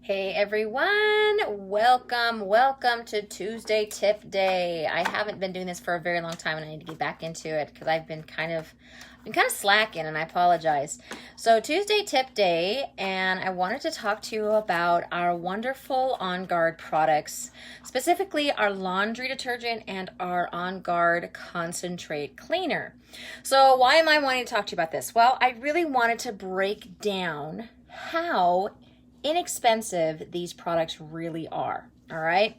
Hey everyone, welcome to Tuesday Tip Day. I haven't been doing this for a very long time and I need to get back into it because I've been kind of slacking and I apologize. So Tuesday Tip Day, and I wanted to talk to you about our wonderful On Guard products, specifically our laundry detergent and our On Guard concentrate cleaner. So why am I wanting to talk to you about this? Well, I really wanted to break down how inexpensive these products really are. All right.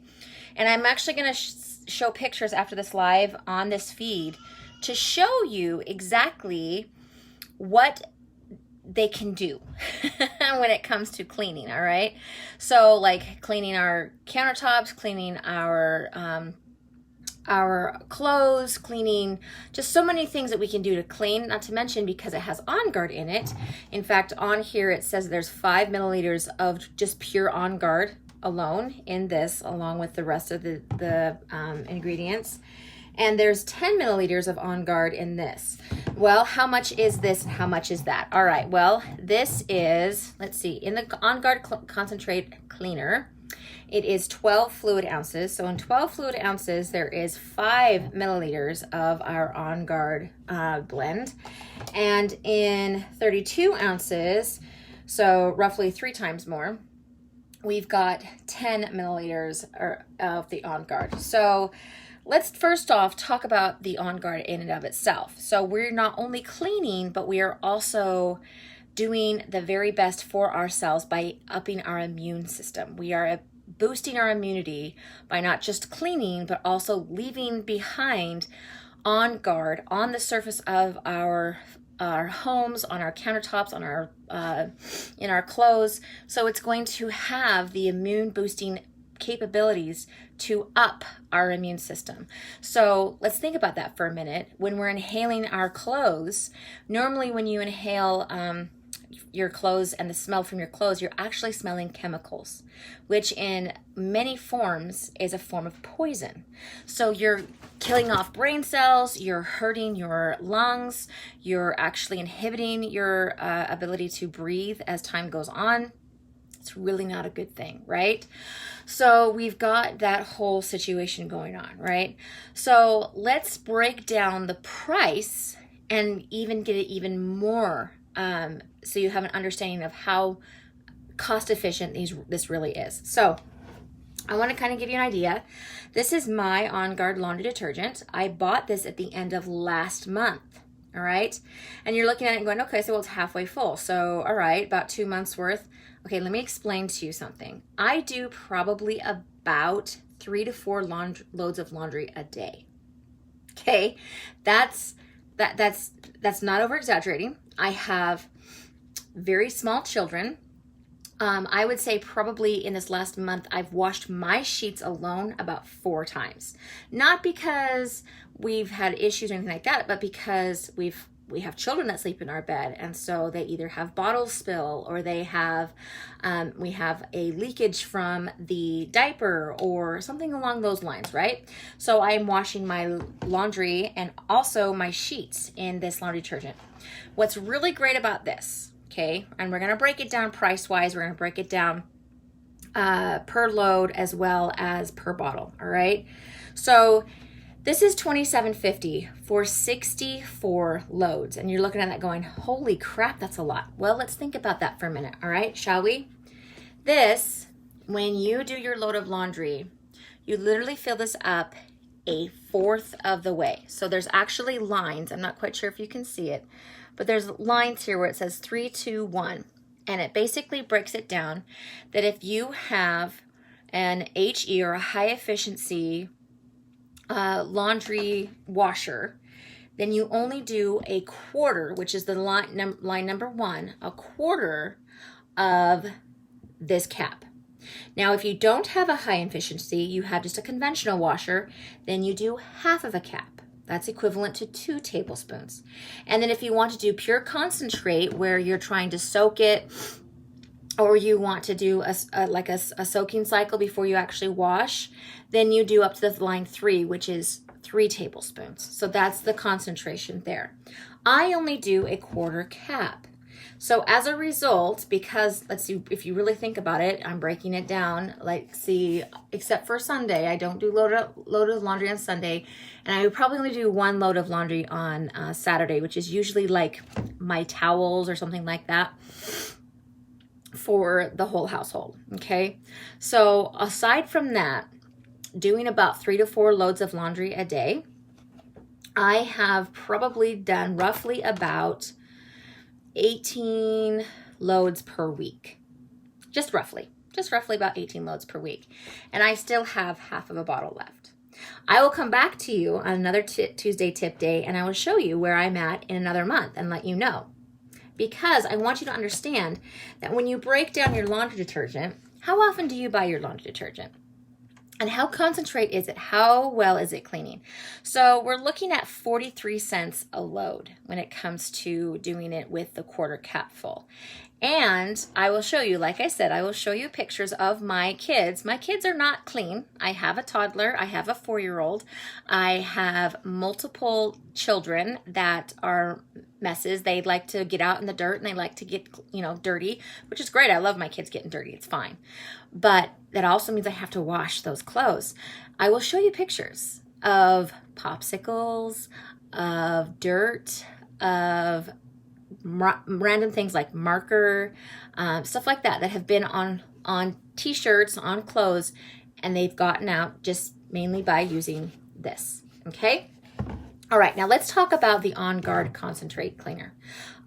And I'm actually going to show pictures after this live on this feed to show you exactly what they can do when it comes to cleaning. All right. So like cleaning our countertops, cleaning our clothes, cleaning, just so many things that we can do to clean, not to mention because it has On Guard in it. In fact, on here it says there's 5 milliliters of just pure On Guard alone in this, along with the rest of the ingredients. And there's 10 milliliters of On Guard in this. Well, how much is this? How much is that? All right, well, this is, let's see, in the On Guard concentrate cleaner, it is 12 fluid ounces. So in 12 fluid ounces, there is 5 milliliters of our On Guard blend. And in 32 ounces, so roughly 3 times more, we've got 10 milliliters of the On Guard. So let's first off talk about the On Guard in and of itself. So we're not only cleaning, but we are also doing the very best for ourselves by upping our immune system. We are boosting our immunity by not just cleaning, but also leaving behind On Guard on the surface of our homes, on our countertops, on our in our clothes. So it's going to have the immune boosting capabilities to up our immune system. So let's think about that for a minute. When we're inhaling our clothes, normally when you inhale your clothes and the smell from your clothes, you're actually smelling chemicals, which in many forms is a form of poison. So you're killing off brain cells, you're hurting your lungs, you're actually inhibiting your ability to breathe as time goes on. It's really not a good thing, right? So we've got that whole situation going on, right? So let's break down the price and even get it even more so you have an understanding of how cost efficient this really is. So I want to kind of give you an idea. This is my On Guard laundry detergent. I bought this at the end of last month. All right. And you're looking at it and going, okay, so it's halfway full. So, all right, about 2 months worth. Okay, let me explain to you something. I do probably about 3 to 4 loads of laundry a day. Okay, that's not over exaggerating. I have very small children. I would say probably in this last month, I've washed my sheets alone about 4 times. Not because we've had issues or anything like that, but because we have children that sleep in our bed, and so they either have bottles spill or they have we have a leakage from the diaper or something along those lines, right? So I'm washing my laundry and also my sheets in this laundry detergent. What's really great about this, okay, and we're going to break it down price-wise, we're going to break it down per load as well as per bottle, all right? So this is $27.50 for 64 loads. And you're looking at that going, holy crap, that's a lot. Well, let's think about that for a minute, all right, shall we? This, when you do your load of laundry, you literally fill this up 1/4 of the way. So there's actually lines. I'm not quite sure if you can see it, but there's lines here where it says 3, 2, 1. And it basically breaks it down that if you have an HE or a high efficiency laundry washer, then you only do 1/4, which is the line number 1, 1/4 of this cap. Now, if you don't have a high efficiency, you have just a conventional washer, then you do 1/2 of a cap. That's equivalent to 2 tablespoons. And then if you want to do pure concentrate, where you're trying to soak it, or you want to do a soaking cycle before you actually wash, then you do up to the line 3, which is 3 tablespoons. So that's the concentration there. I only do 1/4 cap. So as a result, because let's see, if you really think about it, I'm breaking it down. Like, see, except for Sunday, I don't do load of laundry on Sunday, and I would probably only do one load of laundry on Saturday, which is usually like my towels or something like that for the whole household. Okay, so aside from that, doing about 3 to 4 loads of laundry a day, I have probably done roughly about 18 loads per week. Just roughly about 18 loads per week. And I still have half of a bottle left. I will come back to you on another Tuesday tip day, and I will show you where I'm at in another month and let you know. Because I want you to understand that when you break down your laundry detergent, how often do you buy your laundry detergent? And how concentrate is it? How well is it cleaning? So we're looking at 43 cents a load when it comes to doing it with the quarter cap full. And I will show you, like I said, I will show you pictures of my kids. My kids are not clean. I have a toddler. I have a 4-year-old. I have multiple children that are messes. They like to get out in the dirt and they like to get, dirty, which is great. I love my kids getting dirty. It's fine. But that also means I have to wash those clothes. I will show you pictures of popsicles, of dirt, of random things like marker, stuff like that have been on t-shirts, on clothes, and they've gotten out just mainly by using this. Okay. All right, now let's talk about the On Guard Concentrate Cleaner.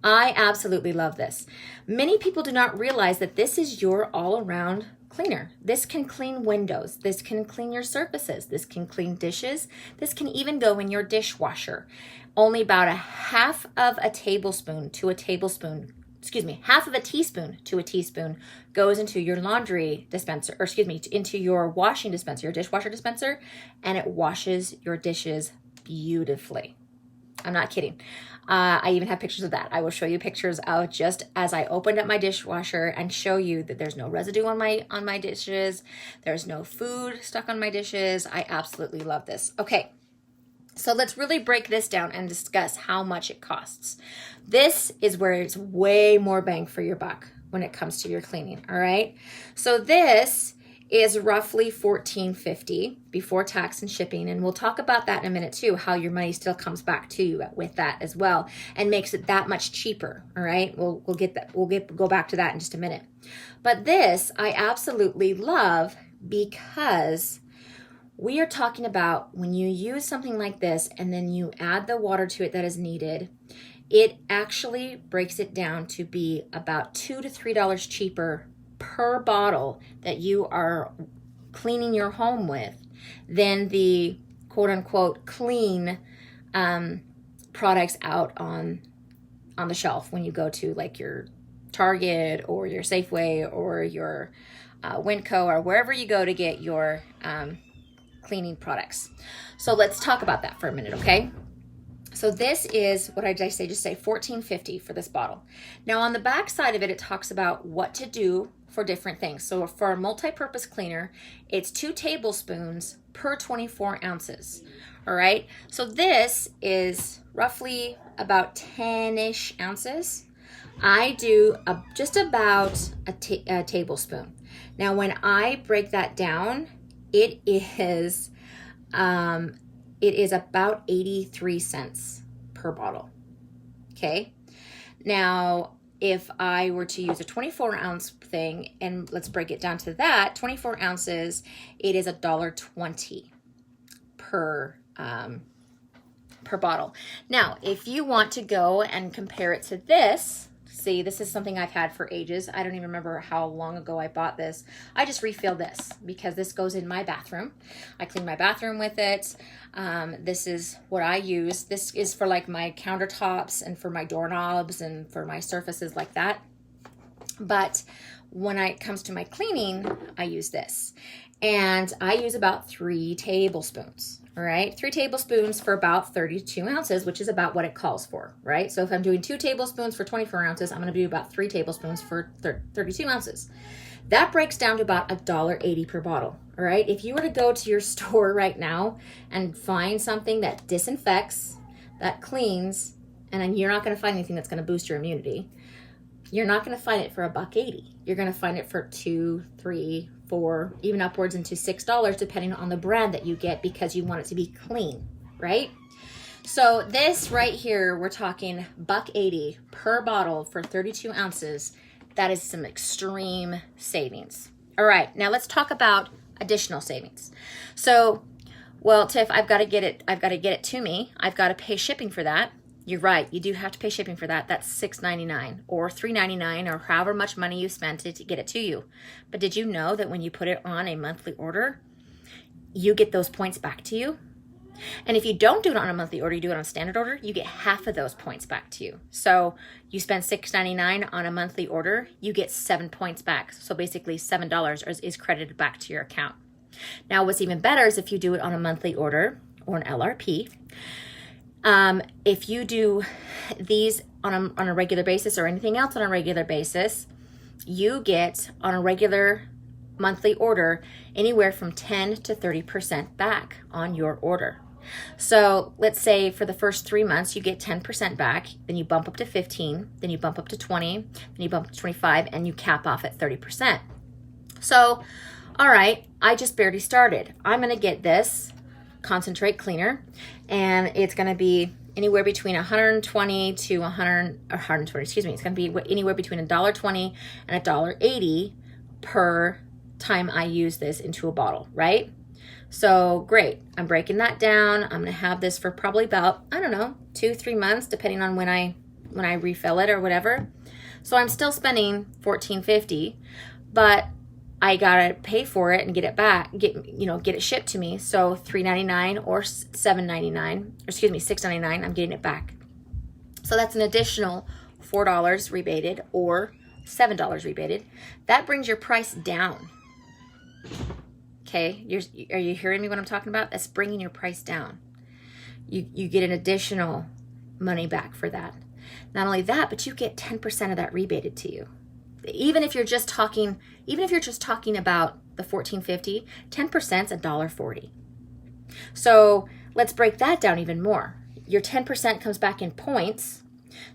I absolutely love this. Many people do not realize that this is your all-around cleaner. This can clean windows. This can clean your surfaces. This can clean dishes. This can even go in your dishwasher. Only about half of a teaspoon to a teaspoon goes into your laundry dispenser, into your washing dispenser, your dishwasher dispenser, and it washes your dishes beautifully. I'm not kidding. I even have pictures of that. I will show you pictures of just as I opened up my dishwasher and show you that there's no residue on my dishes. There's no food stuck on my dishes. I absolutely love this. Okay. So let's really break this down and discuss how much it costs. This is where it's way more bang for your buck when it comes to your cleaning, all right? So this is roughly $14.50 before tax and shipping, and we'll talk about that in a minute too, how your money still comes back to you with that as well and makes it that much cheaper, all right? We'll go back to that in just a minute. But this I absolutely love because we are talking about when you use something like this and then you add the water to it that is needed, it actually breaks it down to be about $2 to $3 cheaper per bottle that you are cleaning your home with than the quote unquote clean products out on the shelf when you go to like your Target or your Safeway or your Winco or wherever you go to get your cleaning products. So let's talk about that for a minute, okay? So this is, what did I say? Just say $14.50 for this bottle. Now on the back side of it, it talks about what to do for different things. So for a multi-purpose cleaner, it's 2 tablespoons per 24 ounces. All right. So this is roughly about 10-ish ounces. I do just about a tablespoon. Now, when I break that down, it is about 83 cents per bottle. Okay. Now, if I were to use a 24 ounce thing, and let's break it down to that, 24 ounces, it is $1.20 per bottle. Now, if you want to go and compare it to this, see, this is something I've had for ages. I don't even remember how long ago I bought this. I just refill this because this goes in my bathroom. I clean my bathroom with it. This is what I use. This is for like my countertops and for my doorknobs and for my surfaces like that. But when it comes to my cleaning, I use this. And I use about 3 tablespoons. All right, 3 tablespoons for about 32 ounces, which is about what it calls for, right? So if I'm doing 2 tablespoons for 24 ounces, I'm going to do about 3 tablespoons for 32 ounces. That breaks down to about $1.80 per bottle, all right? If you were to go to your store right now and find something that disinfects, that cleans, and then you're not going to find anything that's going to boost your immunity, you're not going to find it for $1.80. You're going to find it for $2, $3, $4, even upwards into $6, depending on the brand that you get, because you want it to be clean, right? So this right here, we're talking $1.80 per bottle for 32 ounces. That is some extreme savings. All right, now let's talk about additional savings. So, well, Tiff, I've got to get it to me. I've got to pay shipping for that. You're right, you do have to pay shipping for that. That's $6.99 or $3.99 or however much money you spent to get it to you. But did you know that when you put it on a monthly order, you get those points back to you? And if you don't do it on a monthly order, you do it on a standard order, you get half of those points back to you. So you spend $6.99 on a monthly order, you get 7 points back. So basically $7 is credited back to your account. Now, what's even better is if you do it on a monthly order or an LRP. If you do these on a regular basis or anything else on a regular basis, you get on a regular monthly order anywhere from 10 to 30% back on your order. So let's say for the first 3 months, you get 10% back, then you bump up to 15, then you bump up to 20, then you bump up to 25, and you cap off at 30%. So, all right, I just barely started. I'm going to get this concentrate cleaner, and it's going to be anywhere between 120 to 120, excuse me. It's going to be anywhere between $1.20 and $1.80 per time I use this into a bottle, right? So great. I'm breaking that down. I'm going to have this for probably about, I don't know, 2-3 months, depending on when I refill it or whatever. So I'm still spending $14.50, but I gotta pay for it and get it back, get it shipped to me. So $3.99 or $7.99, or excuse me, $6.99. I'm getting it back. So that's an additional $4 rebated or $7 rebated. That brings your price down. Okay, are you hearing me what I'm talking about? That's bringing your price down. You get an additional money back for that. Not only that, but you get 10% of that rebated to you. Even if you're just talking about the $14.50, 10% is $1.40. So let's break that down even more. Your 10% comes back in points.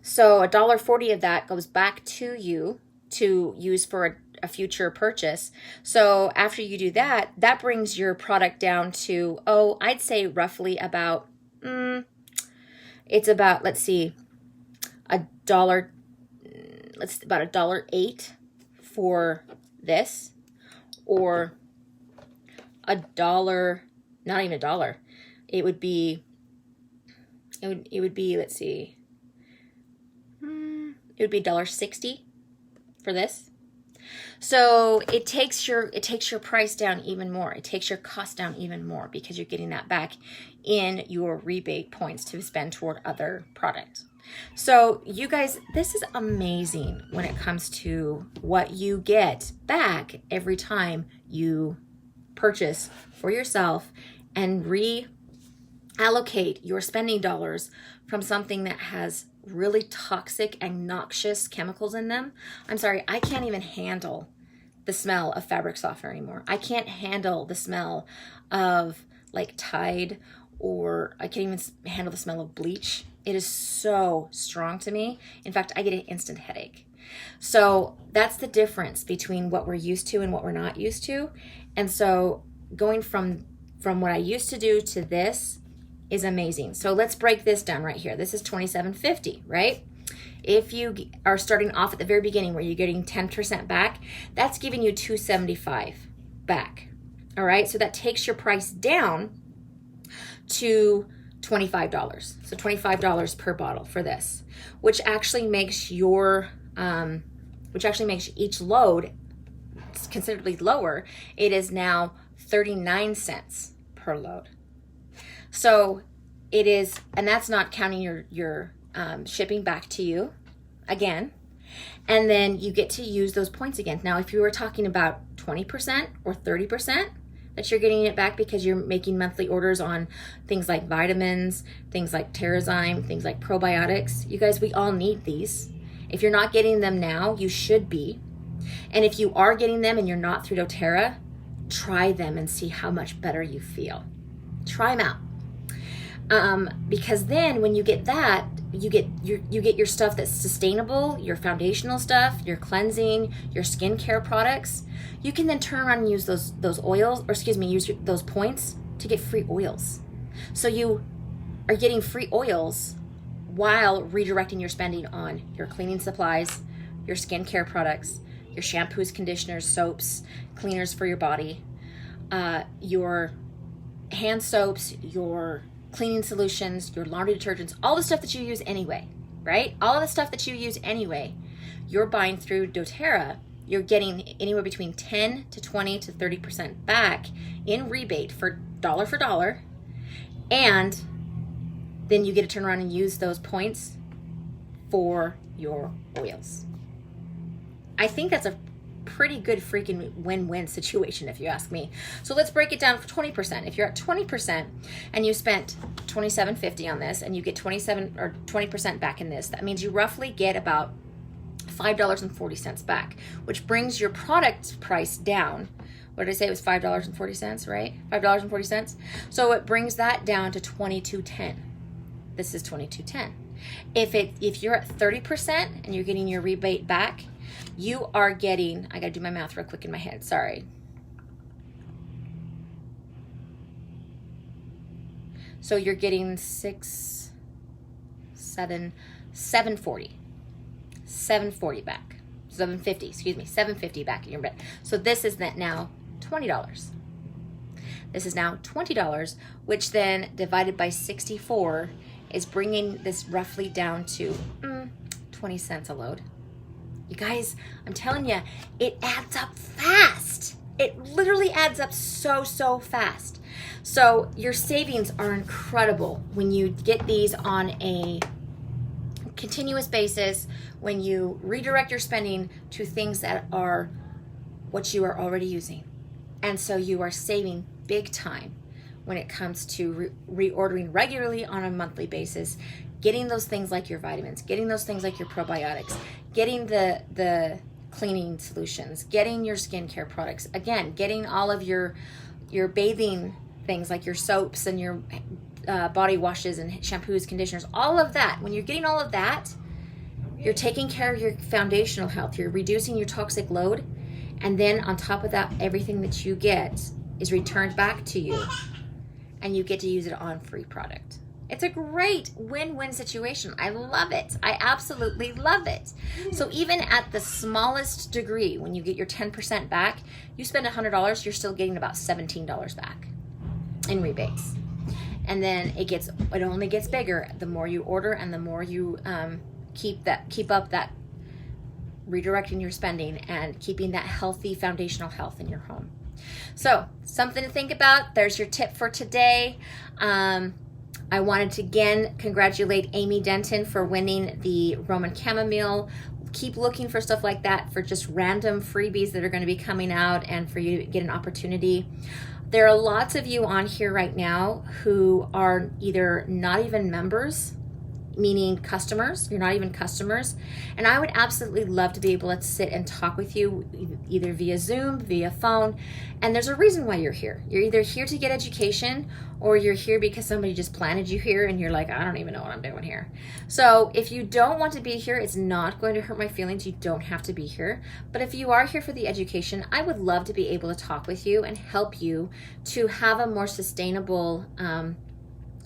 So $1.40 of that goes back to you to use for a future purchase. So after you do that, that brings your product down to, I'd say roughly about, it's about, let's see, about $1.08 for this, or $1, not even $1. It would be, let's see, it would be $1.60 for this. So it takes your price down even more. It takes your cost down even more because you're getting that back in your rebate points to spend toward other products. So you guys, this is amazing when it comes to what you get back every time you purchase for yourself and reallocate your spending dollars from something that has really toxic and noxious chemicals in them. I'm sorry, I can't even handle the smell of fabric softener anymore. I can't handle the smell of like Tide, or I can't even handle the smell of bleach. It is so strong to me. In fact, I get an instant headache. So that's the difference between what we're used to and what we're not used to. And so going from what I used to do to this is amazing. So let's break this down right here. This is $27.50, right? If you are starting off at the very beginning where you're getting 10% back, that's giving you $2.75 back. All right, so that takes your price down to $25. So $25 per bottle for this, which actually makes each load considerably lower. It is now 39 cents per load. So it is, and that's not counting your shipping back to you again. And then you get to use those points again. Now, if you were talking about 20% or 30%, that you're getting it back because you're making monthly orders on things like vitamins, things like Terrazyme, things like probiotics. You guys, we all need these. If you're not getting them now, you should be. And if you are getting them and you're not through doTERRA, try them and see how much better you feel. Try them out. Because then when you get that, you get your stuff that's sustainable, your foundational stuff, your cleansing, your skincare products. You can then turn around and use those oils, or excuse me, use those points to get free oils. So you are getting free oils while redirecting your spending on your cleaning supplies, your skincare products, your shampoos, conditioners, soaps, cleaners for your body, your hand soaps, your cleaning solutions, your laundry detergents, all the stuff that you use anyway, right? All of the stuff that you use anyway, you're buying through doTERRA. You're getting anywhere between 10 to 20 to 30% back in rebate for dollar, and then you get to turn around and use those points for your oils. I think that's a pretty good freaking win-win situation, if you ask me. So let's break it down for 20%. If you're at 20% and you spent $27.50 on this, and you get 27 or 20% back in this, that means you roughly get about $5.40 back, which brings your product price down. What did I say? It was $5.40, right? $5.40. So it brings that down to $22.10. This is $22.10. If you're at 30% and you're getting your rebate back, you are getting, I gotta do my math real quick in my head, sorry. So you're getting $740 back. $750 back in your bed. So this is now $20. This is now $20, which then divided by 64 is bringing this roughly down to 20 cents a load. You guys, I'm telling you, it adds up fast. It literally adds up so fast. So your savings are incredible when you get these on a continuous basis, when you redirect your spending to things that are what you are already using. And so you are saving big time when it comes to reordering regularly on a monthly basis, getting those things like your vitamins, getting those things like your probiotics, getting the cleaning solutions, getting your skincare products, again, getting all of your bathing things like your soaps and your body washes and shampoos, conditioners, all of that. When you're getting all of that, you're taking care of your foundational health, you're reducing your toxic load, and then on top of that, everything that you get is returned back to you, and you get to use it on free product. It's a great win-win situation. I love it. I absolutely love it. So even at the smallest degree, when you get your 10% back, you spend $100, you're still getting about $17 back in rebates. And then it only gets bigger the more you order and the more you keep up that redirecting your spending and keeping that healthy foundational health in your home. So something to think about. There's your tip for today. I wanted to again congratulate Amy Denton for winning the Roman Chamomile. Keep looking for stuff like that, for just random freebies that are going to be coming out and for you to get an opportunity. There are lots of you on here right now who are either not even members, meaning customers. You're not even customers. And I would absolutely love to be able to sit and talk with you either via Zoom, via phone. And there's a reason why you're here. You're either here to get education, or you're here because somebody just planted you here and you're like, I don't even know what I'm doing here. So if you don't want to be here, it's not going to hurt my feelings. You don't have to be here. But if you are here for the education, I would love to be able to talk with you and help you to have a more sustainable,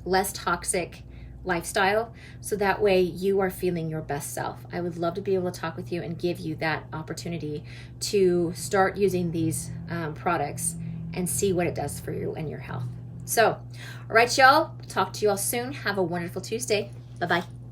less toxic lifestyle, so that way you are feeling your best self. I would love to be able to talk with you and give you that opportunity to start using these products and see what it does for you and your health. So, all right, y'all, talk to you all soon. Have a wonderful Tuesday. Bye-bye.